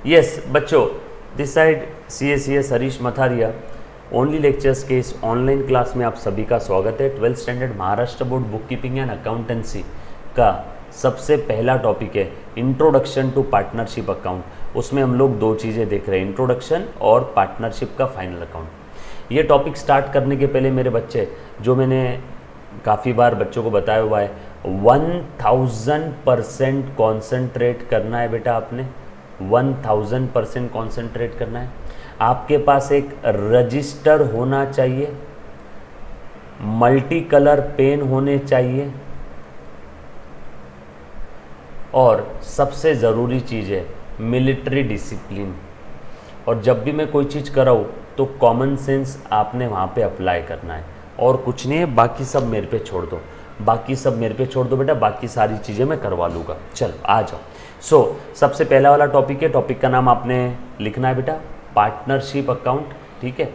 Yes बच्चों, this side CA Harish Matharia. Only lectures के इस ऑनलाइन क्लास में आप सभी का स्वागत है। 12th standard Maharashtra board book keeping and accountancy का सबसे पहला टॉपिक है इंट्रोडक्शन टू पार्टनरशिप अकाउंट। उसमें हम लोग दो चीज़ें देख रहे हैं, इंट्रोडक्शन और पार्टनरशिप का फाइनल अकाउंट। ये टॉपिक स्टार्ट करने के पहले मेरे बच्चे, जो मैंने काफ़ी बार बच्चों को बताया हुआ है, 1000% कॉन्सेंट्रेट करना है बेटा। आपने 1000% कॉन्सेंट्रेट करना है। आपके पास एक रजिस्टर होना चाहिए, मल्टी कलर पेन होने चाहिए, और सबसे ज़रूरी चीज़ है मिलिट्री डिसिप्लिन। और जब भी मैं कोई चीज़ कराऊँ तो कॉमन सेंस आपने वहाँ पे अप्लाई करना है, और कुछ नहीं है। बाकी सब मेरे पे छोड़ दो, बाकी सब मेरे पे छोड़ दो बेटा, बाकी सारी चीज़ें मैं करवा लूँगा। चलो आ जाओ। सबसे पहला वाला टॉपिक है, टॉपिक का नाम आपने लिखना है बेटा पार्टनरशिप अकाउंट। ठीक है,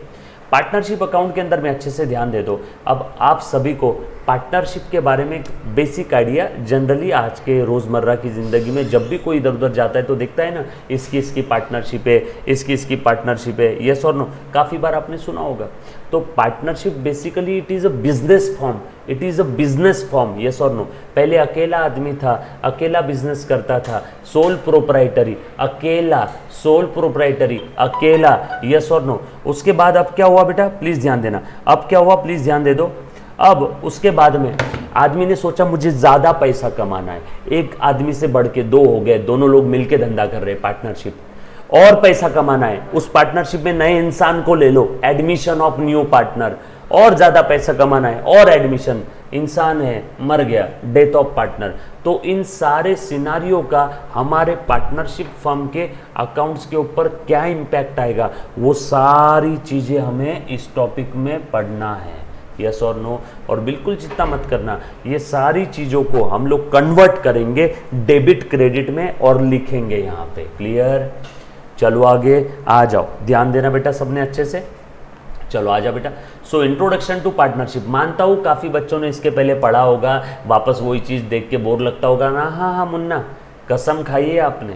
पार्टनरशिप अकाउंट के अंदर में अच्छे से ध्यान दे दो। अब आप सभी को पार्टनरशिप के बारे में एक बेसिक आइडिया जनरली आज के रोज़मर्रा की ज़िंदगी में जब भी कोई इधर उधर जाता है तो देखता है ना, इसकी पार्टनरशिप है, इसकी पार्टनरशिप है, यस और नो, काफ़ी बार आपने सुना होगा। तो partnership basically it is a business form, it is a business form, yes और नो। पहले अकेला आदमी था, अकेला बिजनेस करता था, सोल प्रोप्राइटरी, अकेला, सोल प्रोप्राइटरी, अकेला, यस और नो। उसके बाद अब क्या हुआ बेटा, प्लीज़ ध्यान देना, अब क्या हुआ प्लीज़ ध्यान दे दो। अब उसके बाद में आदमी ने सोचा मुझे ज़्यादा पैसा कमाना है, एक आदमी से बढ़ के दो हो गए, दोनों लोग मिलके धंधा कर रहे हैं, पार्टनरशिप, और पैसा कमाना है। उस पार्टनरशिप में नए इंसान को ले लो, एडमिशन ऑफ न्यू पार्टनर, और ज़्यादा पैसा कमाना है, और एडमिशन, इंसान है मर गया, डेथ ऑफ पार्टनर। तो इन सारे सिनारियों का हमारे पार्टनरशिप फर्म के अकाउंट्स के ऊपर क्या इम्पैक्ट आएगा, वो सारी चीज़ें हमें इस टॉपिक में पढ़ना है, यस और नो। और बिल्कुल चिंता मत करना, ये सारी चीज़ों को हम लोग कन्वर्ट करेंगे डेबिट क्रेडिट में और लिखेंगे यहाँ पे। क्लियर? चलो आगे आ जाओ, ध्यान देना बेटा सबने अच्छे से। चलो आ जाओ बेटा। इंट्रोडक्शन टू पार्टनरशिप, मानता हूँ काफ़ी बच्चों ने इसके पहले पढ़ा होगा, वापस वही चीज़ देख के बोर लगता होगा ना। हाँ मुन्ना, कसम खाइए आपने,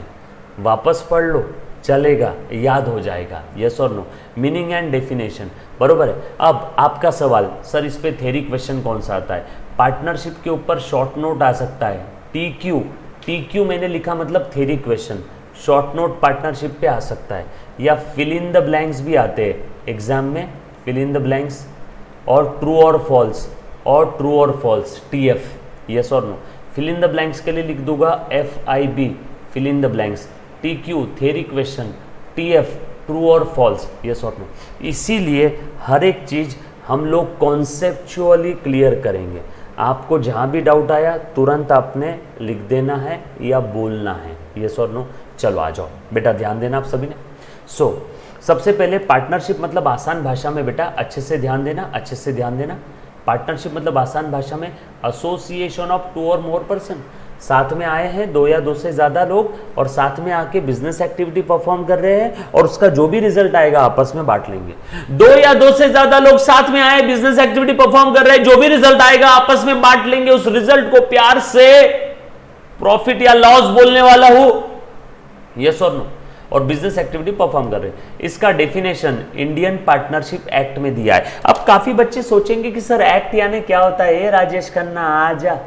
वापस पढ़ लो, चलेगा, याद हो जाएगा, यस और नो। मीनिंग एंड डेफिनेशन, बरोबर है। अब आपका सवाल, सर इस पे थ्योरी क्वेश्चन कौन सा आता है? पार्टनरशिप के ऊपर शॉर्ट नोट आ सकता है, TQ मैंने लिखा मतलब theory question, short note partnership पे आ सकता है, या फिल इन द ब्लैंक्स भी आते हैं एग्जाम में, फिल इन द ब्लैंक्स, और ट्रू और फॉल्स, TF, यस और no. Fill in the blanks के लिए लिख दूंगा FIB, fill in the blanks, TQ theory question, TF true और फॉल्स, यस और नो। इसीलिए हर एक चीज़ हम लोग कॉन्सेप्चुअली क्लियर करेंगे। आपको जहाँ भी डाउट आया तुरंत आपने लिख देना है या बोलना है, यस और नो। चलो आ जाओ बेटा, ध्यान देना आप सभी ने। सबसे पहले पार्टनरशिप मतलब आसान भाषा में बेटा, अच्छे से ध्यान देना, अच्छे से ध्यान देना। पार्टनरशिप मतलब आसान भाषा में एसोसिएशन ऑफ 2 और मोर पर्सन, साथ में आए हैं 2 या 2 से ज़्यादा लोग, और साथ में आके बिजनेस एक्टिविटी परफॉर्म कर रहे हैं, और उसका जो भी रिजल्ट आएगा आपस में बांट लेंगे। 2 या 2 से ज़्यादा लोग साथ में आए, बिजनेस एक्टिविटी परफॉर्म कर रहे हैं, जो भी रिजल्ट आएगा आपस में बांट लेंगे। उस रिजल्ट को प्यार से प्रॉफिट या लॉस बोलने वाला हूं, यस और नो। और बिजनेस एक्टिविटी परफॉर्म कर रहे हैं, इसका डेफिनेशन इंडियन पार्टनरशिप एक्ट में दिया है। अब काफी बच्चे सोचेंगे कि सर एक्ट यानी क्या होता है? राजेश खन्ना आजा।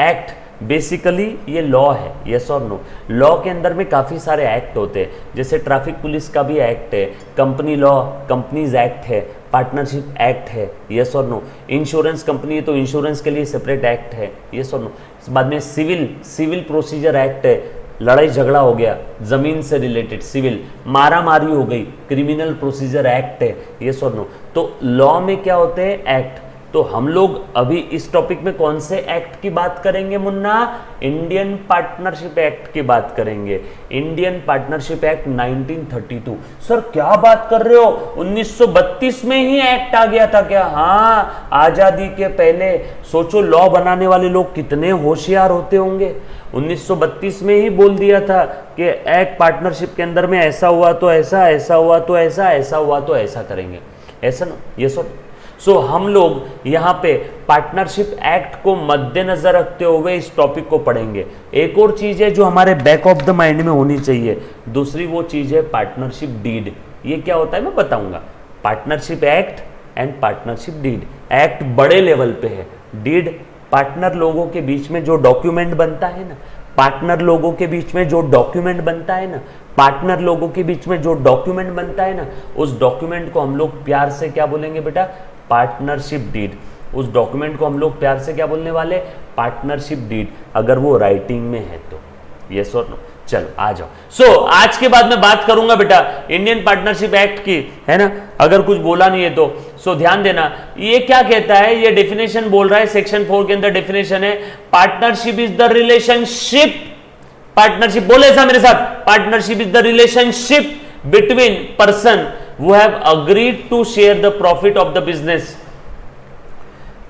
एक्ट बेसिकली ये लॉ है, यस और नो। लॉ के अंदर में काफ़ी सारे एक्ट होते हैं, जैसे ट्रैफिक पुलिस का भी एक्ट है, कंपनी लॉ, कंपनीज एक्ट है, पार्टनरशिप एक्ट है, यस और नो। इंश्योरेंस कंपनी है तो इंश्योरेंस के लिए सेपरेट एक्ट है, यस और नो। बाद में सिविल प्रोसीजर एक्ट है, लड़ाई झगड़ा हो गया जमीन से रिलेटेड, सिविल, मारा मारी हो गई, क्रिमिनल प्रोसीजर एक्ट है, यस और नो। तो लॉ में क्या होते हैं? एक्ट। तो हम लोग अभी इस टॉपिक में कौन से एक्ट की बात करेंगे मुन्ना? इंडियन पार्टनरशिप एक्ट की बात करेंगे। Indian partnership act 1932। सर क्या बात कर रहे हो, 1932 में ही एक्ट आ गया था क्या? हाँ, आजादी के पहले। सोचो लॉ बनाने वाले लोग कितने होशियार होते होंगे। 1932 में ही बोल दिया था कि एक्ट पार्टनरशिप के अंदर में ऐसा हुआ तो ऐसा, ऐसा हुआ तो ऐसा, ऐसा हुआ तो ऐसा करेंगे, ऐसा ना, ये सब। सो हम लोग यहाँ पे पार्टनरशिप एक्ट को मद्देनजर रखते हुए इस टॉपिक को पढ़ेंगे। एक और चीज है जो हमारे बैक ऑफ द माइंड में होनी चाहिए, दूसरी वो चीज है पार्टनरशिप डीड। ये क्या होता है मैं बताऊंगा। Partnership act and partnership deed. Act बड़े लेवल पे है, डीड पार्टनर लोगों के बीच में जो डॉक्यूमेंट बनता है ना, पार्टनर लोगों के बीच में जो डॉक्यूमेंट बनता है ना, पार्टनर लोगों के बीच में जो डॉक्यूमेंट बनता है ना, उस डॉक्यूमेंट को हम लोग प्यार से क्या बोलेंगे बेटा, पार्टनरशिप डीड। उस डॉक्यूमेंट को हम लोग प्यार से क्या बोलने वाले, पार्टनरशिप डीड, अगर वो राइटिंग में है तो। यस और नो। चलो आ जाओ। सो आज के बाद मैं बात करूंगा बेटा इंडियन पार्टनरशिप एक्ट की, है ना, अगर कुछ बोला नहीं है तो। सो ध्यान देना, ये क्या कहता है, ये डेफिनेशन बोल रहा है, सेक्शन 4 के अंदर डेफिनेशन है, partnership is the relationship, partnership बोले ऐसा मेरे साथ, partnership is the relationship between person who have agreed to share the profit of the business।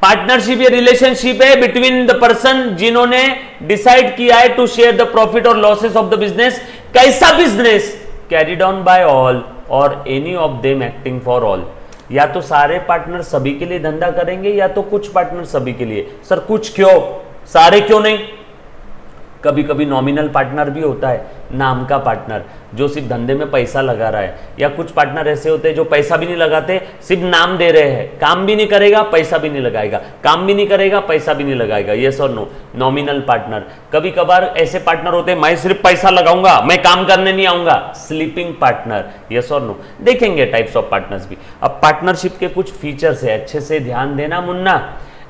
Partnership ये रिलेशनशिप है बिटवीन द पर्सन जिन्होंने डिसाइड किया है टू शेयर द प्रॉफिट और लॉसेस ऑफ द बिजनेस। कैसा business, carried on by all or any of them acting for all. या तो सारे पार्टनर सभी के लिए धंधा करेंगे या तो कुछ पार्टनर सभी के लिए। सर कुछ क्यों, सारे क्यों नहीं? कभी कभी नॉमिनल पार्टनर भी होता है, नाम का पार्टनर जो सिर्फ धंधे में पैसा लगा रहा है, या कुछ पार्टनर ऐसे होते हैं जो पैसा भी नहीं लगाते, सिर्फ नाम दे रहे हैं, काम भी नहीं करेगा पैसा भी नहीं लगाएगा, काम भी नहीं करेगा पैसा भी नहीं लगाएगा। यस और नो, नॉमिनल पार्टनर। कभी कभार ऐसे पार्टनर होते हैं मैं सिर्फ पैसा लगाऊंगा, मैं काम करने नहीं आऊंगा, स्लीपिंग पार्टनर। यस और नो, देखेंगे टाइप्स ऑफ पार्टनर्स भी। अब पार्टनरशिप के कुछ फीचर्स है, अच्छे से ध्यान देना मुन्ना।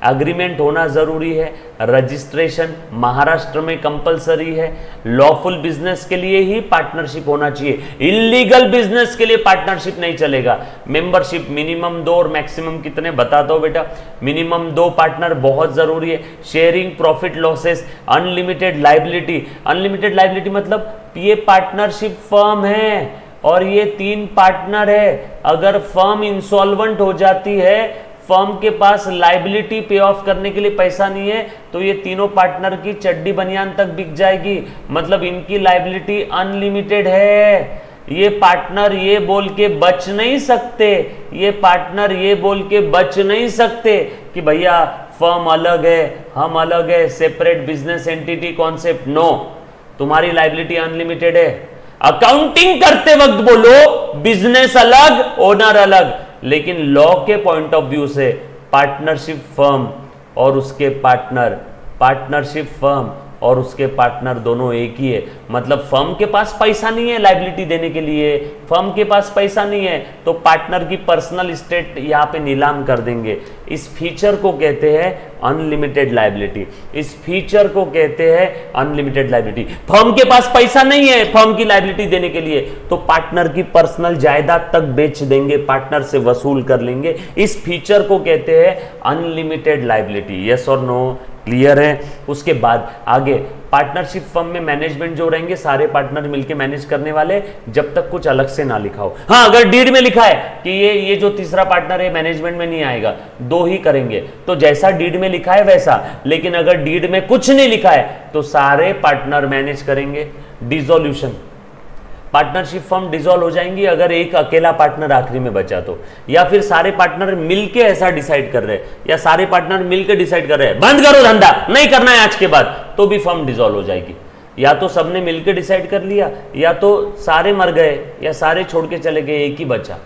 अग्रीमेंट होना जरूरी है, रजिस्ट्रेशन महाराष्ट्र में कंपलसरी है, लॉफुल बिजनेस के लिए ही पार्टनरशिप होना चाहिए, इलीगल बिजनेस के लिए पार्टनरशिप नहीं चलेगा। मेंबरशिप मिनिमम 2 और मैक्सिमम कितने बता दो बेटा, मिनिमम 2 पार्टनर बहुत जरूरी है। Sharing profit losses, unlimited liability. Unlimited liability मतलब ये पार्टनरशिप फर्म है और ये 3 पार्टनर है, अगर फर्म इंसॉल्वेंट हो जाती है, फर्म के पास लाइबिलिटी पे ऑफ करने के लिए पैसा नहीं है, तो ये तीनों पार्टनर की चड्डी बनियान तक बिक जाएगी, मतलब इनकी लाइबिलिटी अनलिमिटेड है। ये पार्टनर ये बोल के बच नहीं सकते, ये पार्टनर ये बोल के बच नहीं सकते कि भैया फर्म अलग है हम अलग है, separate business entity concept. No, तुम्हारी लाइबिलिटी अनलिमिटेड है। अकाउंटिंग करते वक्त बोलो बिजनेस अलग ओनर अलग, लेकिन लॉ के पॉइंट ऑफ व्यू से पार्टनरशिप फर्म और उसके पार्टनर, पार्टनरशिप फर्म और उसके पार्टनर दोनों एक ही है। मतलब फर्म के पास पैसा नहीं है लाइबिलिटी देने के लिए, फर्म के पास पैसा नहीं है तो पार्टनर की पर्सनल स्टेट यहाँ पे नीलाम कर देंगे। इस फीचर को कहते हैं अनलिमिटेड लाइबिलिटी, इस फीचर को कहते हैं अनलिमिटेड लाइबिलिटी। फर्म के पास पैसा नहीं है फर्म की लाइबिलिटी देने के लिए तो पार्टनर की पर्सनल जायदाद तक बेच देंगे, पार्टनर से वसूल कर लेंगे। इस फीचर को कहते हैं अनलिमिटेड लाइबिलिटी। यस और नो, क्लियर है? उसके बाद आगे पार्टनरशिप फर्म में मैनेजमेंट जो रहेंगे सारे पार्टनर मिलकर मैनेज करने वाले, जब तक कुछ अलग से ना लिखा हो। हाँ, अगर डीड में लिखा है कि ये जो तीसरा पार्टनर है मैनेजमेंट में नहीं आएगा, 2 ही करेंगे, तो जैसा डीड में लिखा है वैसा। लेकिन अगर डीड में कुछ नहीं लिखा है तो सारे पार्टनर मैनेज करेंगे। डिसोल्यूशन, पार्टनरशिप फर्म डिसॉल्व हो जाएंगी अगर एक अकेला पार्टनर आखिरी में बचा तो, या फिर सारे पार्टनर मिलके ऐसा डिसाइड कर रहे हैं, या सारे पार्टनर मिलके डिसाइड कर रहे हैं बंद करो धंधा नहीं करना है आज के बाद, तो भी फर्म डिसॉल्व हो जाएगी। या तो सबने मिलके डिसाइड कर लिया, या तो सारे मर गए, या सारे छोड़ के चले गए, एक ही बचा,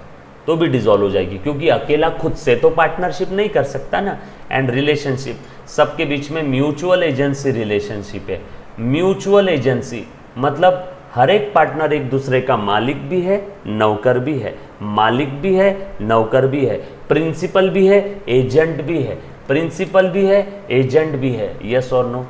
तो भी डिसॉल्व हो जाएगी, क्योंकि अकेला खुद से तो पार्टनरशिप नहीं कर सकता ना। एंड रिलेशनशिप, सबके बीच में म्यूचुअल एजेंसी रिलेशनशिप है। म्यूचुअल एजेंसी मतलब हर एक पार्टनर एक दूसरे का मालिक भी है नौकर भी है, मालिक भी है नौकर भी है, प्रिंसिपल भी है एजेंट भी है, प्रिंसिपल भी है एजेंट भी है। यस और नो,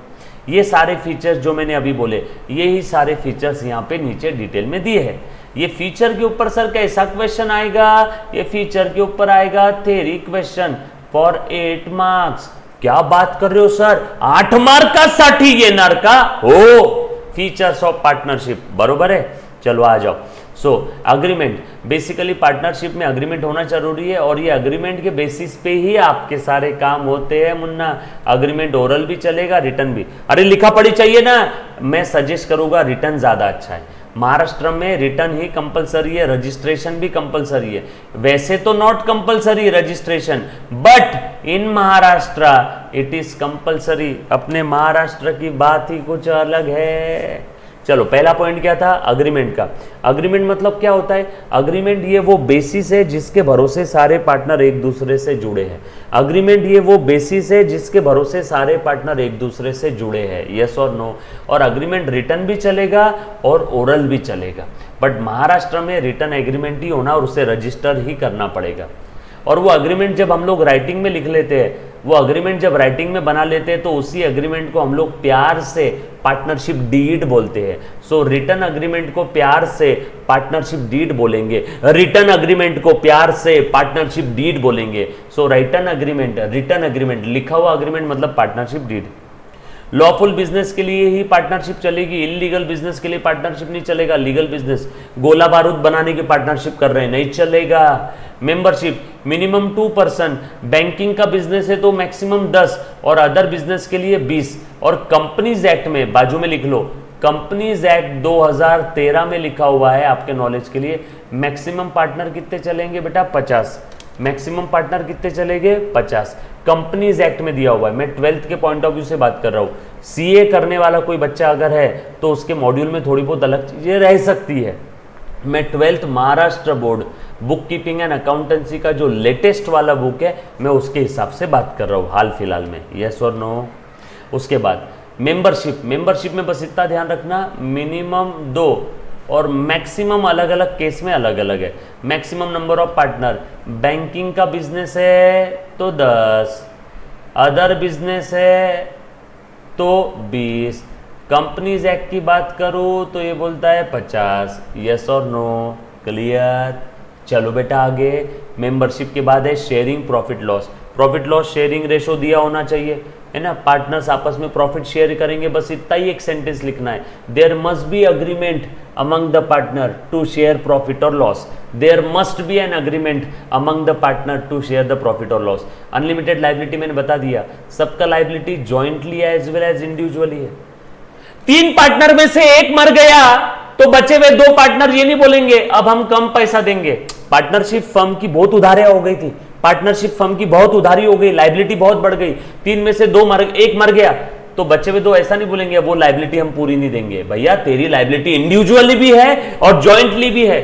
ये सारे फीचर्स जो मैंने अभी बोले, ये ही सारे फीचर्स यहाँ पे नीचे डिटेल में दिए हैं। ये फीचर के ऊपर सर कैसा क्वेश्चन आएगा, ये फीचर के ऊपर आएगा थ्योरी क्वेश्चन फॉर 8 मार्क्स। क्या बात कर रहे हो सर, 8 मार्क का 60 ये नर का हो। फीचर्स ऑफ पार्टनरशिप, बरोबर है? चलो आ जाओ। सो अग्रीमेंट, बेसिकली पार्टनरशिप में अग्रीमेंट होना जरूरी है और ये अग्रीमेंट के बेसिस पे ही आपके सारे काम होते हैं मुन्ना। अग्रीमेंट ओरल भी चलेगा रिटर्न भी। अरे लिखा पढ़ी चाहिए ना, मैं सजेस्ट करूंगा रिटर्न ज्यादा अच्छा है। महाराष्ट्र में रिटर्न ही कंपलसरी है, रजिस्ट्रेशन भी कंपलसरी है। वैसे तो not compulsory registration, but in Maharashtra it is compulsory. अपने महाराष्ट्र की बात ही कुछ अलग है। चलो, पहला पॉइंट क्या था? अग्रीमेंट का। अग्रीमेंट मतलब क्या होता है? अग्रीमेंट ये वो बेसिस है जिसके भरोसे सारे पार्टनर एक दूसरे से जुड़े हैं। अग्रीमेंट ये वो बेसिस है जिसके भरोसे सारे पार्टनर एक दूसरे से जुड़े हैं, यस और नो। और अग्रीमेंट रिटर्न भी चलेगा और ओरल भी चलेगा, बट महाराष्ट्र में रिटर्न एग्रीमेंट ही होना और उसे रजिस्टर ही करना पड़ेगा। और वो अग्रीमेंट जब हम लोग राइटिंग में लिख लेते हैं, वो अग्रीमेंट जब राइटिंग में बना लेते हैं, तो उसी अग्रीमेंट को हम लोग प्यार से पार्टनरशिप डीड बोलते हैं। सो रिटर्न अग्रीमेंट को प्यार से पार्टनरशिप डीड बोलेंगे, रिटर्न अग्रीमेंट को प्यार से पार्टनरशिप डीड बोलेंगे। सो रिटर्न अग्रीमेंट, लिखा हुआ अग्रीमेंट मतलब पार्टनरशिप डीड। लॉफुल बिजनेस के लिए ही पार्टनरशिप चलेगी, इलीगल बिजनेस के लिए पार्टनरशिप नहीं चलेगा। लीगल बिजनेस, गोला बारूद बनाने की पार्टनरशिप कर रहे हैं, नहीं चलेगा। मेंबरशिप मिनिमम 2%, बैंकिंग का बिजनेस है तो मैक्सिमम 10 और अदर बिजनेस के लिए 20। और कंपनीज एक्ट में बाजू में लिख लो, कंपनीज एक्ट 2013 में लिखा हुआ है आपके नॉलेज के लिए, मैक्सिमम पार्टनर कितने चलेंगे बेटा? 50। मैक्सिमम पार्टनर कितने चलेंगे? 50। कंपनीज एक्ट में दिया हुआ है। मैं 12th के पॉइंट ऑफ व्यू से बात कर रहा हूँ। सीए करने वाला कोई बच्चा अगर है तो उसके मॉड्यूल में थोड़ी बहुत अलग चीजें रह सकती है। मैं 12th Maharashtra board book keeping and accountancy का जो लेटेस्ट वाला बुक है, मैं उसके हिसाब से बात कर रहा हूँ हाल फिलहाल में, यस और नो। उसके बाद मेंबरशिप में बस इतना ध्यान रखना, मिनिमम 2 और मैक्सिमम अलग अलग केस में अलग अलग है। Maximum number of partner, banking का बिजनेस है तो 10, अदर बिजनेस है तो 20, कंपनीज एक्ट की बात करूं तो ये बोलता है 50, यस और नो, क्लियर। चलो बेटा आगे, मेंबरशिप के बाद है sharing profit loss sharing ratio दिया होना चाहिए, है ना। पार्टनर्स आपस में प्रॉफिट शेयर करेंगे, बस इतना ही एक सेंटेंस लिखना है। There must be agreement among the partner to share profit और loss. There must be an agreement among the partner to share the profit और लॉस। अनलिमिटेड लाइबिलिटी मैंने बता दिया, सबका लाइबिलिटी जॉइंटली है एज वेल एज इंडिविजुअली है। 3 partner में से एक मर गया तो बचे हुए 2 पार्टनर ये नहीं बोलेंगे अब हम कम पैसा देंगे। पार्टनरशिप फर्म की बहुत उधारियां हो गई थी, पार्टनरशिप फर्म की बहुत उधारी हो गई, लाइबिलिटी बहुत बढ़ गई, 3 में से 2 एक मर गया तो बचे हुए 2 ऐसा नहीं बोलेंगे वो लाइबिलिटी हम पूरी नहीं देंगे। भैया तेरी लाइबिलिटी इंडिविजुअली भी है और जॉइंटली भी है।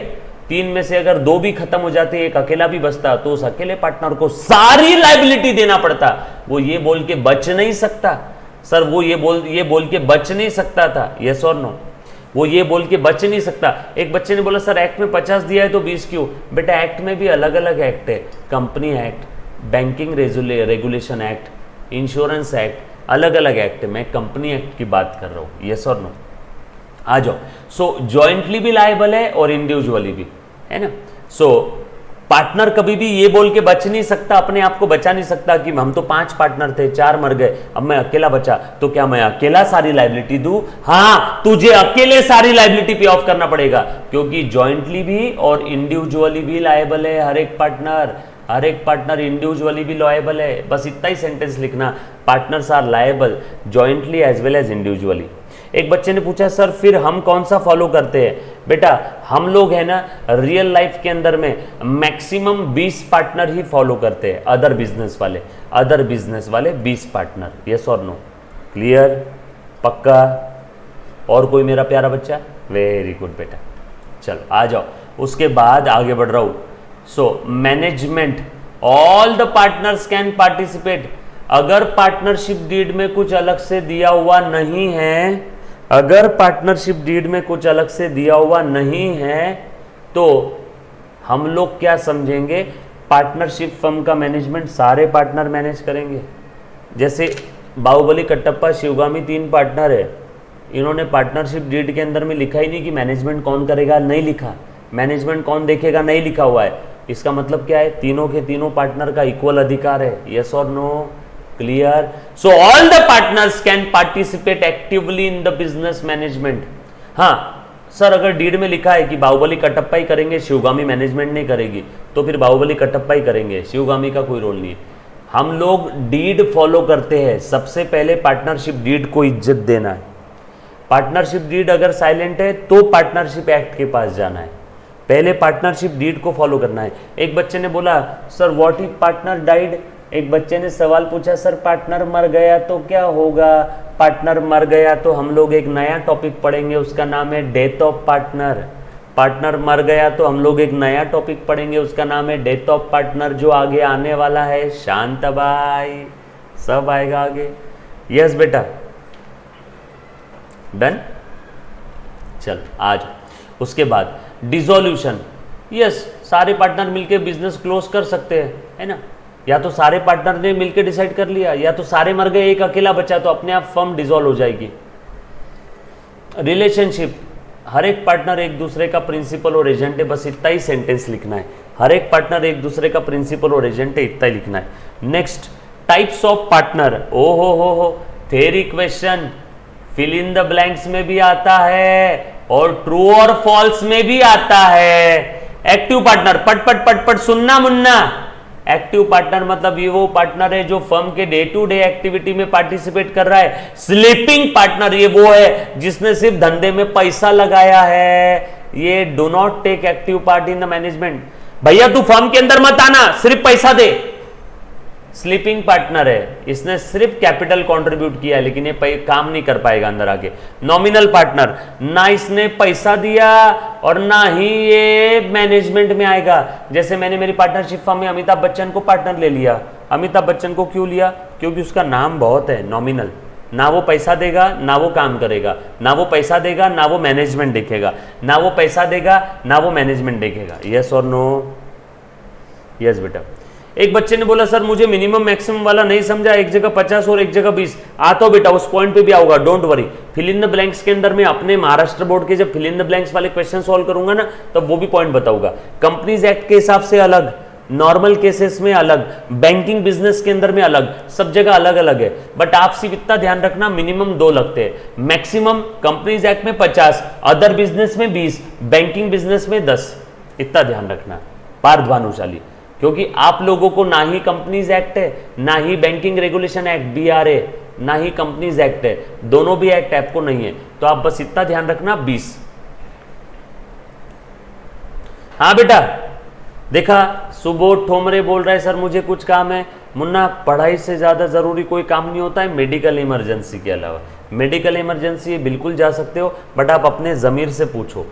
3 में से अगर 2 भी खत्म हो जाते, एक अकेला भी बचता, तो उस अकेले पार्टनर को सारी लाइबिलिटी देना पड़ता। वो ये बोल के बच नहीं सकता सर, वो ये बोल के बच नहीं सकता था, यस और नो। वो ये बोल के बच नहीं सकता। एक बच्चे ने बोला सर एक्ट में 50 दिया है तो 20 क्यों? बेटा एक्ट में भी अलग अलग एक्ट है, company act, banking regulation act, insurance act, अलग अलग एक्ट है। मैं कंपनी एक्ट की बात कर रहा हूँ, यस और नो। आ जाओ। सो जॉइंटली भी लायबल है और इंडिविजुअली भी, है ना। सो पार्टनर कभी भी ये बोल के बच नहीं सकता, अपने आप को बचा नहीं सकता कि हम तो 5 पार्टनर थे, 4 मर गए, अब मैं अकेला बचा तो क्या मैं अकेला सारी लाइबिलिटी दूं? हाँ, तुझे अकेले सारी लाइबिलिटी पे ऑफ करना पड़ेगा, क्योंकि जॉइंटली भी और इंडिविजुअली भी लायबल है हर एक पार्टनर इंडिविजुअली भी लायबल है। बस इतना ही सेंटेंस लिखना, partners are liable jointly as well as individually. एक बच्चे ने पूछा सर फिर हम कौन सा फॉलो करते हैं? बेटा हम लोग है ना रियल लाइफ के अंदर में मैक्सिमम 20 पार्टनर ही फॉलो करते हैं, अदर बिजनेस वाले 20 पार्टनर, यस और नो, क्लियर, पक्का। और कोई मेरा प्यारा बच्चा? वेरी गुड बेटा, चलो आ जाओ। उसके बाद आगे बढ़ रहा हूं। So management, all the partners can participate. अगर पार्टनरशिप डीड में कुछ अलग से दिया हुआ नहीं है, अगर पार्टनरशिप डीड में कुछ अलग से दिया हुआ नहीं है तो हम लोग क्या समझेंगे? पार्टनरशिप फर्म का मैनेजमेंट सारे पार्टनर मैनेज करेंगे। जैसे बाहुबली, कटप्पा, शिवगामी 3 पार्टनर है, इन्होंने पार्टनरशिप डीड के अंदर में लिखा ही नहीं कि मैनेजमेंट कौन करेगा, नहीं लिखा। मैनेजमेंट कौन देखेगा, नहीं लिखा हुआ है। इसका मतलब क्या है? तीनों के तीनों पार्टनर का इक्वल अधिकार है, यस और no, clear. So all the partners can participate actively in the business management. हाँ सर, अगर डीड में लिखा है कि बाहुबली कटप्पा ही करेंगे, शिवगामी मैनेजमेंट नहीं करेगी, तो फिर बाहुबली कटप्पा ही करेंगे, शिवगामी का कोई रोल नहीं है। हम लोग डीड फॉलो करते हैं, सबसे पहले पार्टनरशिप डीड को इज्जत देना है। पार्टनरशिप डीड अगर साइलेंट है तो पार्टनरशिप एक्ट के पास जाना है, पहले पार्टनरशिप डीड को फॉलो करना है। एक बच्चे ने बोला sir what if partner died, एक बच्चे ने सवाल पूछा सर पार्टनर मर गया तो क्या होगा। पार्टनर मर गया तो हम लोग एक नया टॉपिक पढ़ेंगे, उसका नाम है डेथ ऑफ पार्टनर। पार्टनर मर गया तो हम लोग एक नया टॉपिक पढ़ेंगे, उसका नाम है डेथ ऑफ पार्टनर, जो आगे आने वाला है। शांताबाई, सब आएगा आगे। यस बेटा, डन। चल आज उसके बाद डिसोल्यूशन। यस, सारे पार्टनर मिलकर बिजनेस क्लोज कर सकते हैं, है ना। या तो सारे पार्टनर ने मिलकर डिसाइड कर लिया, या तो सारे मर गए एक अकेला बचा, तो अपने आप फर्म डिसॉल्व हो जाएगी। रिलेशनशिप, हर एक पार्टनर एक दूसरे का प्रिंसिपल और एजेंट है, बस इतना ही सेंटेंस लिखना है। हर एक पार्टनर एक दूसरे का प्रिंसिपल और एजेंट है, इतना ही लिखना है। Next, types of partner. ओ हो, theory question fill in the blanks में भी आता है और ट्रू और फॉल्स में भी आता है। एक्टिव पार्टनर, पट पट पट पट सुनना मुन्ना। एक्टिव पार्टनर मतलब ये वो पार्टनर है जो फर्म के डे टू डे एक्टिविटी में पार्टिसिपेट कर रहा है। स्लीपिंग पार्टनर ये वो है जिसने सिर्फ धंधे में पैसा लगाया है। ये do not take active part in the management. भैया तू फर्म के अंदर मत आना, सिर्फ पैसा दे। स्लीपिंग पार्टनर है, इसने सिर्फ कैपिटल कंट्रीब्यूट किया है लेकिन ये काम नहीं कर पाएगा अंदर आके। नॉमिनल पार्टनर, ना इसने पैसा दिया और ना ही ये मैनेजमेंट में आएगा। जैसे मैंने मेरी पार्टनरशिप फर्म में अमिताभ बच्चन को पार्टनर ले लिया। अमिताभ बच्चन को क्यों लिया? क्योंकि उसका नाम बहुत है नॉमिनल। ना वो पैसा देगा ना वो काम करेगा, ना वो पैसा देगा ना वो मैनेजमेंट देखेगा, ना वो पैसा देगा ना वो मैनेजमेंट देखेगा। यस और नो? यस बेटा। एक बच्चे ने बोला सर मुझे मिनिमम मैक्सिमम वाला नहीं समझा, एक जगह 50 और एक जगह 20। आता हो बेटा, उस पॉइंट पे भी आऊंगा, don't worry. Fill in the blanks के अंदर मैं अपने महाराष्ट्र बोर्ड के जब फिल इन द ब्लैंक्स वाले क्वेश्चन सॉल्व करूंगा ना, तब वो भी पॉइंट बताऊंगा। कंपनीज एक्ट के हिसाब से अलग, नॉर्मल केसेस में अलग, बैंकिंग बिजनेस के अंदर में अलग, सब जगह अलग अलग है। बट आप सिर्फ इतना ध्यान रखना, मिनिमम 2 लगते हैं। मैक्सिमम कंपनीज एक्ट में 50, अदर बिजनेस में 20, बैंकिंग बिजनेस में 10। इतना ध्यान रखना पार्थ भानुशाली, क्योंकि आप लोगों को ना ही कंपनीज एक्ट है, ना ही बैंकिंग रेगुलेशन एक्ट BRA, ना ही कंपनीज एक्ट है। दोनों भी एक्ट आपको नहीं है, तो आप बस इतना ध्यान रखना 20। हाँ बेटा, देखा सुबोध ठोमरे बोल रहे सर मुझे कुछ काम है। मुन्ना, पढ़ाई से ज्यादा जरूरी कोई काम नहीं होता है मेडिकल इमरजेंसी के अलावा। मेडिकल इमरजेंसी बिल्कुल जा सकते हो, बट आप अपने जमीर से पूछो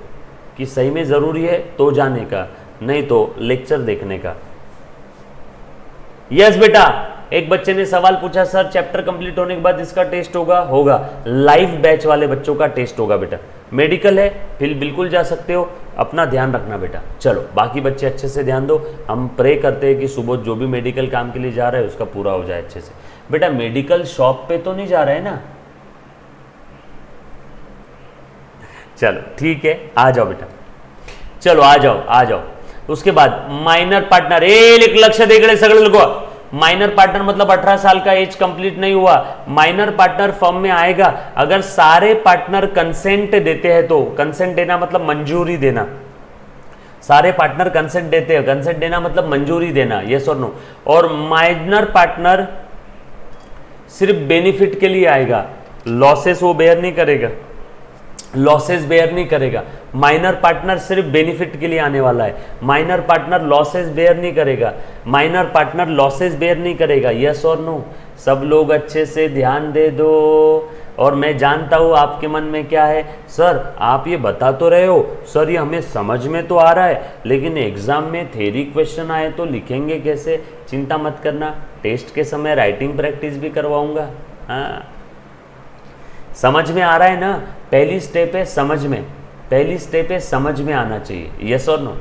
कि सही में जरूरी है तो जाने का, नहीं तो लेक्चर देखने का। यस बेटा, एक बच्चे ने सवाल पूछा सर चैप्टर कंप्लीट होने के बाद इसका टेस्ट होगा। लाइव बैच वाले बच्चों का टेस्ट होगा बेटा। मेडिकल है फिर बिल्कुल जा सकते हो, अपना ध्यान रखना बेटा। चलो बाकी बच्चे अच्छे से ध्यान दो। हम प्रे करते हैं कि सुबह जो भी मेडिकल काम के लिए जा रहा है उसका पूरा हो जाए अच्छे से। बेटा मेडिकल शॉप पे तो नहीं जा रहा है ना? चलो ठीक है, आ जाओ बेटा, चलो आ जाओ। उसके बाद माइनर पार्टनर, लक्ष्य देख सगळे लोग। माइनर पार्टनर मतलब 18 साल का एज कंप्लीट नहीं हुआ। माइनर पार्टनर फर्म में आएगा अगर सारे पार्टनर कंसेंट देते हैं तो। कंसेंट देना मतलब मंजूरी देना। सारे पार्टनर कंसेंट देते हैं, कंसेंट देना मतलब मंजूरी देना। यस और नो? और माइनर पार्टनर सिर्फ बेनिफिट के लिए आएगा, लॉसेस वो बेयर नहीं करेगा, लॉसेस बेयर नहीं करेगा। माइनर पार्टनर सिर्फ बेनिफिट के लिए आने वाला है। माइनर पार्टनर लॉसेस बेयर नहीं करेगा, माइनर पार्टनर लॉसेस बेयर नहीं करेगा। यस और नो? सब लोग अच्छे से ध्यान दे दो। और मैं जानता हूं आपके मन में क्या है, सर आप ये बता तो रहे हो, सर ये हमें समझ में तो आ रहा है, लेकिन एग्जाम में थ्योरी क्वेश्चन आए तो लिखेंगे कैसे? चिंता मत करना, टेस्ट के समय राइटिंग प्रैक्टिस भी करवाऊंगा। हाँ, समझ में आ रहा है ना? पहली स्टेप है समझ में, पहली स्टेप है समझ में आना चाहिए। यस और नो?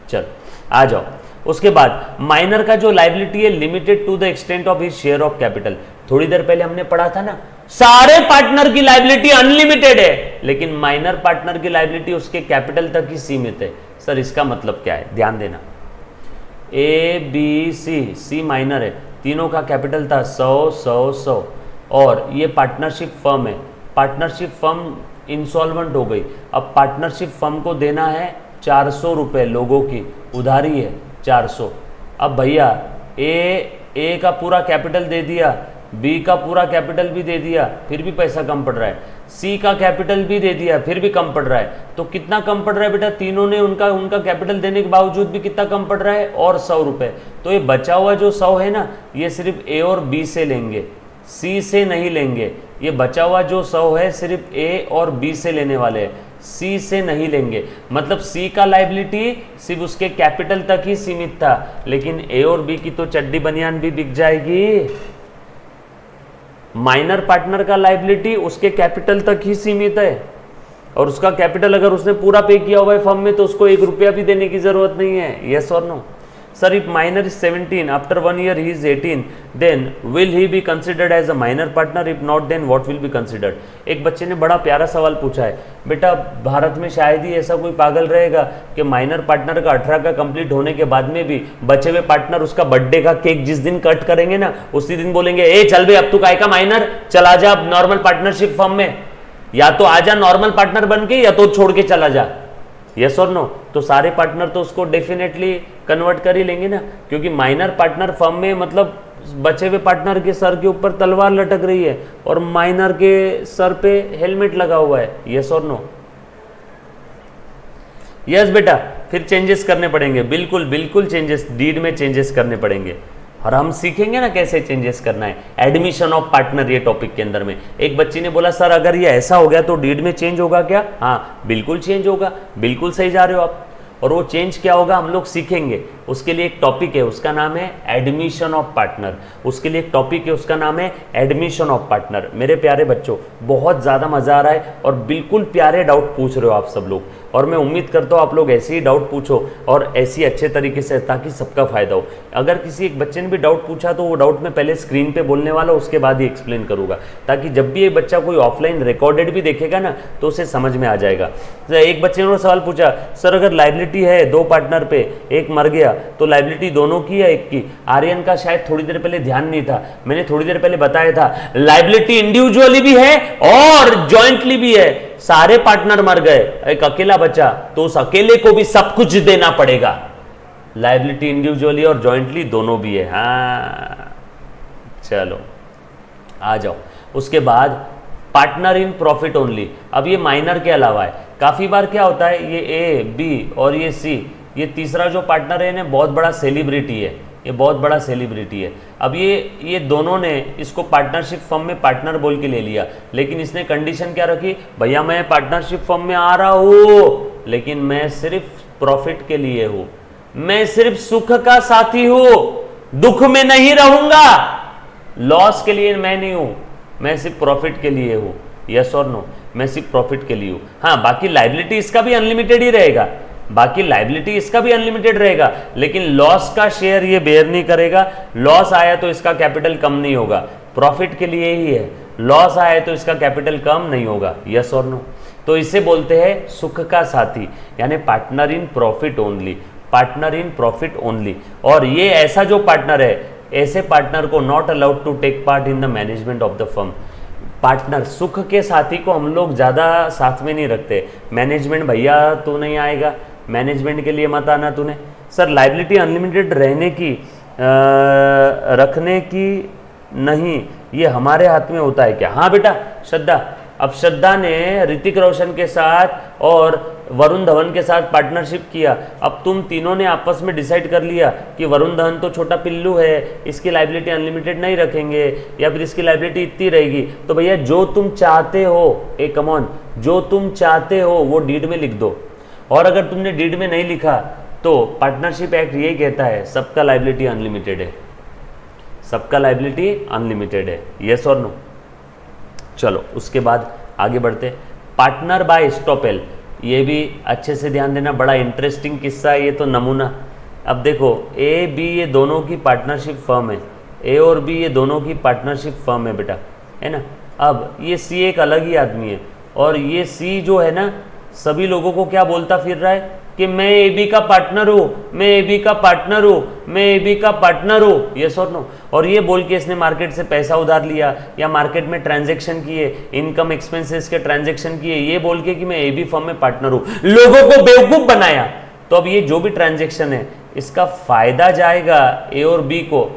चल आ जाओ। उसके बाद माइनर का जो लाइबिलिटी है limited to the extent of his share of capital. थोड़ी देर पहले हमने पढ़ा था ना, सारे पार्टनर की लाइबिलिटी अनलिमिटेड है, लेकिन माइनर पार्टनर की लाइबिलिटी उसके कैपिटल तक ही सीमित है। सर इसका मतलब क्या है? ध्यान देना। ABC, C माइनर है, तीनों का कैपिटल था 100 और ये पार्टनरशिप फर्म है। पार्टनरशिप फर्म इंसॉल्वेंट हो गई। अब पार्टनरशिप फर्म को देना है 400 रुपये, लोगों की उधारी है 400। अब भैया ए का पूरा कैपिटल दे दिया, बी का पूरा कैपिटल भी दे दिया, फिर भी पैसा कम पड़ रहा है। सी का कैपिटल भी दे दिया फिर भी कम पड़ रहा है, तो कितना कम पड़ रहा है बेटा, तीनों ने उनका कैपिटल देने के बावजूद भी कितना कम पड़ रहा है, और 100 रुपये। तो ये बचा हुआ जो 100 है ना, ये सिर्फ ए और बी से लेंगे, सी से नहीं लेंगे। ये बचा हुआ जो 100 है सिर्फ ए और बी से लेने वाले हैं, सी से नहीं लेंगे। मतलब सी का लाइबिलिटी सिर्फ उसके कैपिटल तक ही सीमित था, लेकिन ए और बी की तो चड्डी बनियान भी बिक जाएगी। माइनर पार्टनर का लाइबिलिटी उसके कैपिटल तक ही सीमित है, और उसका कैपिटल अगर उसने पूरा पे किया हुआ है फर्म में तो उसको 1 रुपया भी देने की जरूरत नहीं है। यस और no? Sir, if minor is 17 after 1 year he is 18, then will he be considered as a minor partner? If not then what will be considered? एक बच्चे ने बड़ा प्यारा सवाल पूछा है, बेटा भारत में शायद ही ऐसा कोई पागल रहेगा कि माइनर पार्टनर का 18 का कंप्लीट होने के बाद में भी बचे हुए पार्टनर उसका बर्थडे का केक जिस दिन कट करेंगे ना, उसी दिन बोलेंगे ए चल बे अब तू काय का माइनर, चला जा अब नॉर्मल पार्टनरशिप फर्म में, या तो आजा नॉर्मल पार्टनर बन के या तो छोड़ के चला जा। यस और नो? तो सारे पार्टनर तो उसको डेफिनेटली कन्वर्ट कर ही लेंगे ना, क्योंकि माइनर पार्टनर फर्म में मतलब बचे हुए पार्टनर के सर के ऊपर तलवार लटक रही है और माइनर के सर पे हेलमेट लगा हुआ है। यस और नो? यस बेटा, फिर चेंजेस करने पड़ेंगे, बिल्कुल बिल्कुल चेंजेस, डीड में चेंजेस करने पड़ेंगे, और हम सीखेंगे ना कैसे चेंजेस करना है। एडमिशन ऑफ पार्टनर ये टॉपिक के अंदर में एक बच्ची ने बोला सर अगर ये ऐसा हो गया तो डीड में चेंज होगा क्या? हाँ बिल्कुल चेंज होगा, बिल्कुल सही जा रहे हो आप। और वो चेंज क्या होगा हम लोग सीखेंगे, उसके लिए एक टॉपिक है उसका नाम है एडमिशन ऑफ पार्टनर। उसके लिए एक टॉपिक है उसका नाम है एडमिशन ऑफ पार्टनर। मेरे प्यारे बच्चों, बहुत ज़्यादा मज़ा आ रहा है और बिल्कुल प्यारे डाउट पूछ रहे हो आप सब लोग, और मैं उम्मीद करता हूँ आप लोग ऐसे ही डाउट पूछो और ऐसी अच्छे तरीके से, ताकि सबका फायदा हो। अगर किसी एक बच्चे ने भी डाउट पूछा तो वो डाउट मैं पहले स्क्रीन पे बोलने वाला, उसके बाद ही एक्सप्लेन करूंगा, ताकि जब भी ये बच्चा कोई ऑफलाइन रिकॉर्डेड भी देखेगा ना तो उसे समझ में आ जाएगा। एक बच्चे ने सवाल पूछा सर अगर लाइबिलिटी है 2 पार्टनर पे, एक मर गया तो लाइबिलिटी दोनों की या एक की? आर्यन का शायद थोड़ी देर पहले ध्यान नहीं था, मैंने थोड़ी देर पहले बताया था लाइबिलिटी इंडिविजुअली भी है और जॉइंटली भी है। सारे पार्टनर मर गए, एक अकेला बचा तो उस अकेले को भी सब कुछ देना पड़ेगा। लाइबिलिटी इंडिविजुअली और जॉइंटली दोनों भी है। हाँ चलो आ जाओ। उसके बाद पार्टनर इन प्रॉफिट ओनली। अब ये माइनर के अलावा है, काफी बार क्या होता है ये ए बी और ये सी, ये तीसरा जो पार्टनर है ना बहुत बड़ा सेलिब्रिटी है, ये बहुत बड़ा सेलिब्रिटी है। अब ये दोनों ने इसको पार्टनरशिप फर्म में पार्टनर बोल के ले लिया, लेकिन इसने कंडीशन क्या रखी, भैया मैं पार्टनरशिप फर्म में आ रहा हूँ लेकिन मैं सिर्फ प्रॉफिट के लिए हूँ, मैं सिर्फ सुख का साथी हूँ, दुख में नहीं रहूंगा, लॉस के लिए मैं नहीं हूँ, मैं सिर्फ प्रॉफिट के लिए हूँ। यस और नो? मैं सिर्फ प्रॉफिट के लिए हूँ। हाँ बाकी लाइबिलिटी इसका भी अनलिमिटेड ही रहेगा, बाकी लाइबिलिटी इसका भी अनलिमिटेड रहेगा, लेकिन लॉस का शेयर ये बेयर नहीं करेगा। लॉस आया तो इसका कैपिटल कम नहीं होगा, प्रॉफिट के लिए ही है, लॉस आया तो इसका कैपिटल कम नहीं होगा। यस और नो? तो इसे बोलते हैं सुख का साथी, यानी partner in profit only, partner in profit only. और ये ऐसा जो पार्टनर है, ऐसे पार्टनर को not allowed to take part in the management of the firm. Partner सुख के साथी को हम लोग ज़्यादा साथ में नहीं रखते, मैनेजमेंट भैया तू नहीं आएगा, मैनेजमेंट के लिए मत आना तूने। सर लाइबिलिटी अनलिमिटेड रहने की रखने की नहीं, ये हमारे हाथ में होता है क्या? हाँ बेटा श्रद्धा, अब श्रद्धा ने ऋतिक रोशन के साथ और वरुण धवन के साथ पार्टनरशिप किया, अब तुम तीनों ने आपस में डिसाइड कर लिया कि वरुण धवन तो छोटा पिल्लू है, इसकी लाइबिलिटी अनलिमिटेड नहीं रखेंगे या फिर इसकी लाइबिलिटी इतनी रहेगी, तो भैया जो तुम चाहते हो, ए कम ऑन, जो तुम चाहते हो वो डीड में लिख दो। और अगर तुमने डीड में नहीं लिखा तो पार्टनरशिप एक्ट यही कहता है सबका लाइबिलिटी अनलिमिटेड है, सबका लाइबिलिटी अनलिमिटेड है। यस और नो? चलो उसके बाद आगे बढ़ते, पार्टनर बाय स्टॉपेल, ये भी अच्छे से ध्यान देना, बड़ा इंटरेस्टिंग किस्सा है ये तो, नमूना। अब देखो ए बी ये दोनों की पार्टनरशिप फर्म है, ए और बी ये दोनों की पार्टनरशिप फर्म है बेटा, है ना। अब ये सी एक अलग ही आदमी है, और ये सी जो है ना सभी लोगों को क्या बोलता फिर रहा है कि मैं ए बी का पार्टनर हूँ, मैं ए बी का पार्टनर हूँ, मैं ए बी का पार्टनर हूँ। यस और नो? और ये बोल के इसने मार्केट से पैसा उधार लिया या मार्केट में ट्रांजैक्शन किए, इनकम एक्सपेंसेस के ट्रांजैक्शन किए, ये बोल के कि मैं ए बी फर्म में पार्टनर हूँ, लोगों को बेवकूफ बनाया। तो अब ये जो भी ट्रांजैक्शन है इसका फायदा जाएगा ए और बी को,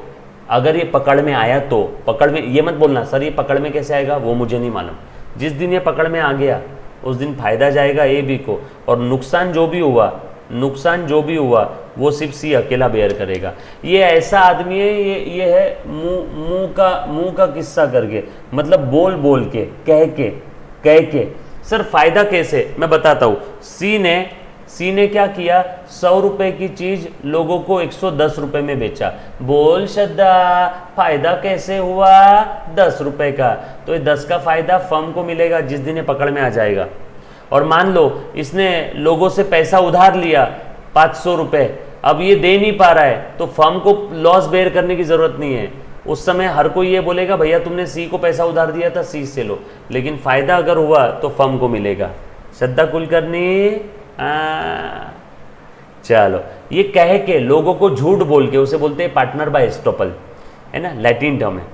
अगर ये पकड़ में आया तो। पकड़ में ये मत बोलना सर ये पकड़ में कैसे आएगा, वो मुझे नहीं मालूम, जिस दिन ये पकड़ में आ गया उस दिन फायदा जाएगा ए बी को, और नुकसान जो भी हुआ वो सिर्फ सी अकेला बेयर करेगा। ये ऐसा आदमी है, ये है मुंह का किस्सा करके, मतलब बोल के कह के। सर फायदा कैसे, मैं बताता हूँ। सी ने क्या किया, 100 रुपए की चीज लोगों को 110 रुपए में बेचा। बोल श्रद्धा फायदा कैसे हुआ, 10 रुपए का। तो ये 10 का फायदा फर्म को मिलेगा जिस दिन ये पकड़ में आ जाएगा। और मान लो इसने लोगों से पैसा उधार लिया 500 रुपए, अब ये दे नहीं पा रहा है, तो फर्म को लॉस बेयर करने की जरूरत नहीं है। उस समय हर कोई ये बोलेगा भैया तुमने सी को पैसा उधार दिया था, सी से लो, लेकिन फायदा अगर हुआ तो फर्म को मिलेगा। श्रद्धा कुलकर्णी, चलो ये कह के लोगों को झूठ बोल के, उसे बोलते हैं पार्टनर बाय एस्टोपल, है ना, लैटिन टर्म है।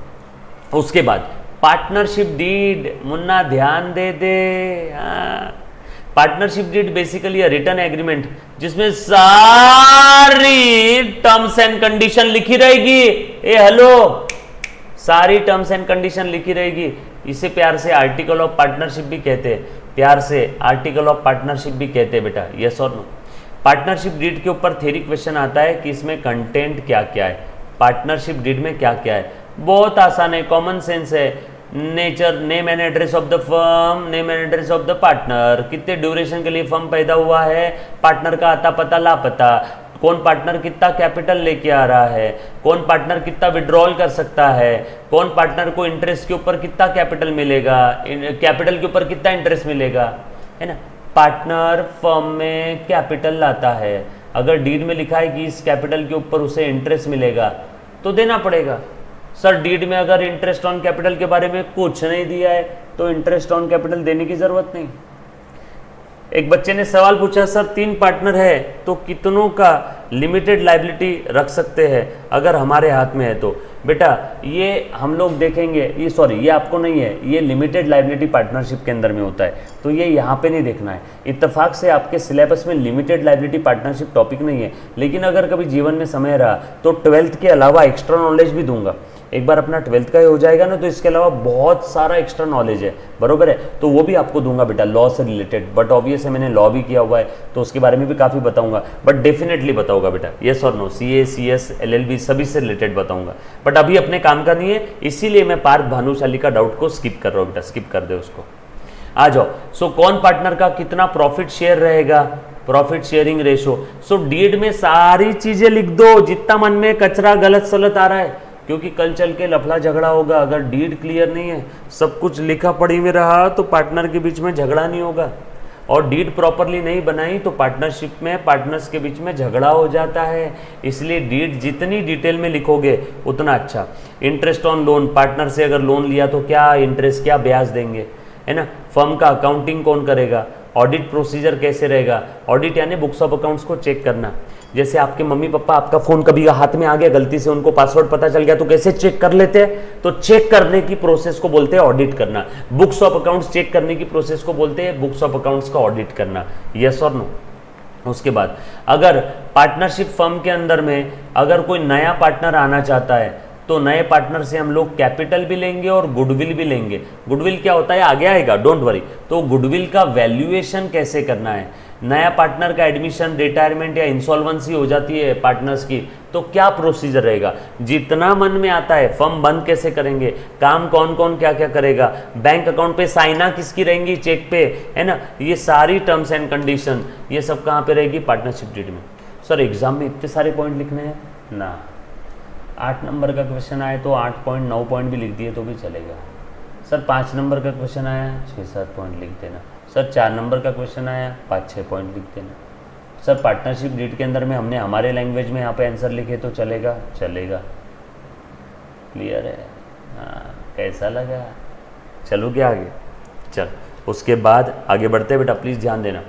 उसके बाद पार्टनरशिप डीड, मुन्ना ध्यान दे दे। Partnership deed basically written agreement जिसमें सारी टर्म्स एंड कंडीशन लिखी रहेगी। हेलो, सारी टर्म्स एंड कंडीशन लिखी रहेगी। इसे प्यार से आर्टिकल ऑफ पार्टनरशिप भी कहते हैं, प्यार से आर्टिकल ऑफ पार्टनरशिप भी कहते हैं बेटा, यस और नो। पार्टनरशिप डीड के ऊपर थ्योरी क्वेश्चन आता है कि इसमें कंटेंट क्या क्या है, पार्टनरशिप डीड में क्या क्या है। बहुत आसान है, कॉमन सेंस है। Nature, name and address of the firm, name and address of the partner, कितने ड्यूरेशन के लिए फर्म पैदा हुआ है, पार्टनर का आता पता लापता, कौन पार्टनर कितना कैपिटल लेके आ रहा है, कौन पार्टनर कितना विड्रॉल कर सकता है, कौन पार्टनर को इंटरेस्ट के ऊपर कितना कैपिटल मिलेगा, कैपिटल के ऊपर कितना इंटरेस्ट मिलेगा, है ना। पार्टनर फर्म में कैपिटल लाता है, अगर डीड में लिखा है कि इस कैपिटल के ऊपर उसे इंटरेस्ट मिलेगा तो देना पड़ेगा। सर डीड में अगर इंटरेस्ट ऑन कैपिटल के बारे में कुछ नहीं दिया है तो इंटरेस्ट ऑन कैपिटल देने की जरूरत नहीं। एक बच्चे ने सवाल पूछा, सर 3 पार्टनर है तो कितनों का लिमिटेड लायबिलिटी रख सकते हैं अगर हमारे हाथ में है तो। बेटा ये हम लोग देखेंगे, ये आपको नहीं है, ये लिमिटेड लायबिलिटी पार्टनरशिप के अंदर में होता है, तो ये यहाँ पे नहीं देखना है। इत्तेफाक से आपके सिलेबस में लिमिटेड लायबिलिटी पार्टनरशिप टॉपिक नहीं है, लेकिन अगर कभी जीवन में समय रहा तो 12th के अलावा एक्स्ट्रा नॉलेज भी दूंगा। एक बार अपना 12th का ही हो जाएगा ना, तो इसके अलावा बहुत सारा एक्स्ट्रा नॉलेज है, बरोबर है, तो वो भी आपको दूंगा बेटा, लॉ से रिलेटेड। बट ऑब्वियस है मैंने लॉ भी किया हुआ है तो उसके बारे में भी काफ़ी बताऊंगा, बट डेफिनेटली बताऊंगा बेटा, येस और नो, CA CS LLB सभी से रिलेटेड बताऊंगा। बट अभी अपने काम का नहीं है, इसीलिए मैं पार्थ भानुशाली का डाउट को स्किप कर रहा हूँ बेटा, स्किप कर दे उसको। आ जाओ। सो कौन पार्टनर का कितना प्रॉफिट शेयर रहेगा, प्रॉफिट शेयरिंग रेशो। सो डीड में सारी चीजें लिख दो, जितना मन में कचरा गलत सलत आ रहा है, क्योंकि कल चल के लफड़ा झगड़ा होगा। अगर डीड क्लियर नहीं है, सब कुछ लिखा पढ़ी में रहा, तो पार्टनर के बीच में झगड़ा नहीं होगा, और डीड प्रॉपरली नहीं बनाई तो पार्टनरशिप में पार्टनर्स के बीच में झगड़ा हो जाता है। इसलिए डीड जितनी डिटेल में लिखोगे उतना अच्छा। इंटरेस्ट ऑन लोन, पार्टनर से अगर लोन लिया तो क्या इंटरेस्ट, क्या ब्याज देंगे, है ना। फर्म का अकाउंटिंग कौन करेगा, ऑडिट प्रोसीजर कैसे रहेगा। ऑडिट यानी बुक्स ऑफ अकाउंट्स को चेक करना। जैसे आपके मम्मी पापा, आपका फोन कभी हाथ में आ गया गलती से, उनको पासवर्ड पता चल गया तो कैसे चेक कर लेते हैं, तो चेक करने की प्रोसेस को बोलते हैं ऑडिट करना। बुक्स ऑफ अकाउंट्स चेक करने की प्रोसेस को बोलते हैं बुक्स ऑफ अकाउंट्स का ऑडिट करना, यस और नो। उसके बाद अगर पार्टनरशिप फर्म के अंदर में अगर कोई नया पार्टनर आना चाहता है तो नए पार्टनर से हम लोग कैपिटल भी लेंगे और गुडविल भी लेंगे। गुडविल क्या होता है आगे आएगा, डोंट वरी। तो गुडविल का वैल्यूएशन कैसे करना है, नया पार्टनर का एडमिशन, रिटायरमेंट या इंसॉल्वेंसी हो जाती है पार्टनर्स की, तो क्या प्रोसीजर रहेगा, जितना मन में आता है। फर्म बंद कैसे करेंगे, काम कौन कौन क्या क्या करेगा, बैंक अकाउंट पे साइना किसकी रहेंगी चेक पे, है ना। ये सारी टर्म्स एंड कंडीशन ये सब कहाँ पे रहेगी, पार्टनरशिप डीड में। सर एग्जाम में इतने सारे पॉइंट लिखने हैं ना, 8 नंबर का क्वेश्चन आए तो 8 पॉइंट 9 पॉइंट भी लिख दिए तो भी चलेगा। सर 5 नंबर का क्वेश्चन आया 6-7 पॉइंट लिख देना। सर 4 नंबर का क्वेश्चन आया 5-6 पॉइंट लिख देना। सर पार्टनरशिप डीड के अंदर में हमने हमारे लैंग्वेज में यहाँ पे आंसर लिखे तो चलेगा, चलेगा। क्लियर है, हाँ कैसा लगा, चलो क्या आगे, चल उसके बाद आगे बढ़ते हैं बेटा, प्लीज़ ध्यान देना।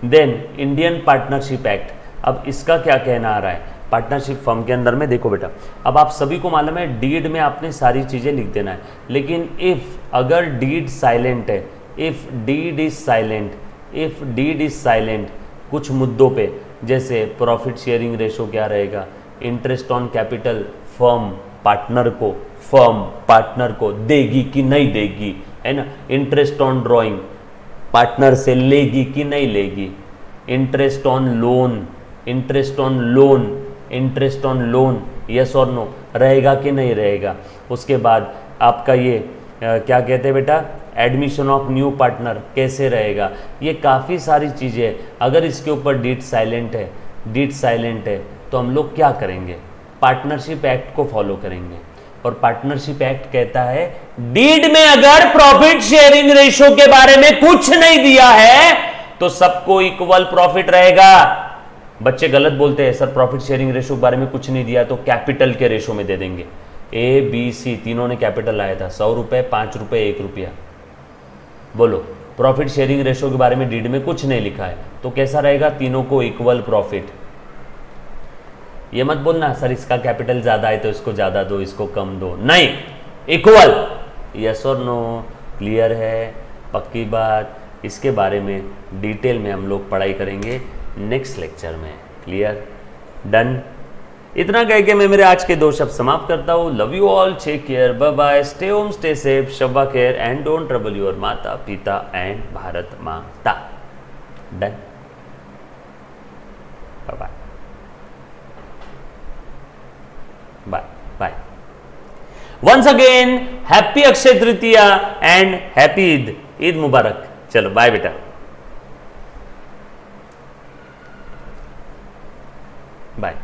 देन इंडियन पार्टनरशिप एक्ट, अब इसका क्या कहना आ रहा है पार्टनरशिप फर्म के अंदर में। देखो बेटा, अब आप सभी को मालूम है डीड में आपने सारी चीज़ें लिख देना है, लेकिन इफ़ अगर डीड साइलेंट है, if deed is silent, if deed is silent कुछ मुद्दों पे, जैसे प्रॉफिट शेयरिंग रेशो क्या रहेगा, interest on capital firm partner को देगी कि नहीं देगी, है ना। इंटरेस्ट ऑन ड्रॉइंग पार्टनर से लेगी कि नहीं लेगी। Interest on loan, interest on loan, interest on loan, yes और नो, रहेगा कि नहीं रहेगा। उसके बाद आपका ये क्या कहते हैं बेटा, एडमिशन ऑफ न्यू पार्टनर कैसे रहेगा। ये काफ़ी सारी चीज़ें हैं। अगर इसके ऊपर डीड साइलेंट है, डीड साइलेंट है, तो हम लोग क्या करेंगे, पार्टनरशिप एक्ट को फॉलो करेंगे। और पार्टनरशिप एक्ट कहता है डीड में अगर प्रॉफिट शेयरिंग रेशो के बारे में कुछ नहीं दिया है तो सबको इक्वल प्रॉफिट रहेगा। बच्चे गलत बोलते हैं सर प्रॉफिट शेयरिंग रेशो के बारे में कुछ नहीं दिया तो कैपिटल के रेशो में दे देंगे। ए बी सी तीनों ने कैपिटल लाया था, 100 रुपये, 5 रुपये, 1 रुपया। बोलो प्रॉफिट शेयरिंग रेशो के बारे में डीड में कुछ नहीं लिखा है तो कैसा रहेगा, तीनों को इक्वल प्रॉफिट। ये मत बोलना सर इसका कैपिटल ज्यादा है तो इसको ज्यादा दो, इसको कम दो, नहीं, इक्वल। यस और नो, क्लियर है, पक्की बात। इसके बारे में डिटेल में हम लोग पढ़ाई करेंगे नेक्स्ट लेक्चर में। Clear, done. इतना कह के मैं मेरे आज के 2 शब्द समाप्त करता हूँ। Love you all, take care, bye bye, stay home, stay safe, शब्बा care and don't trouble your माता पिता and Bharat Mata. Done, bye bye, bye bye. Once again happy Akshaya Tritiya and happy Eid, Eid मुबारक। चलो बाय बेटा, बाय।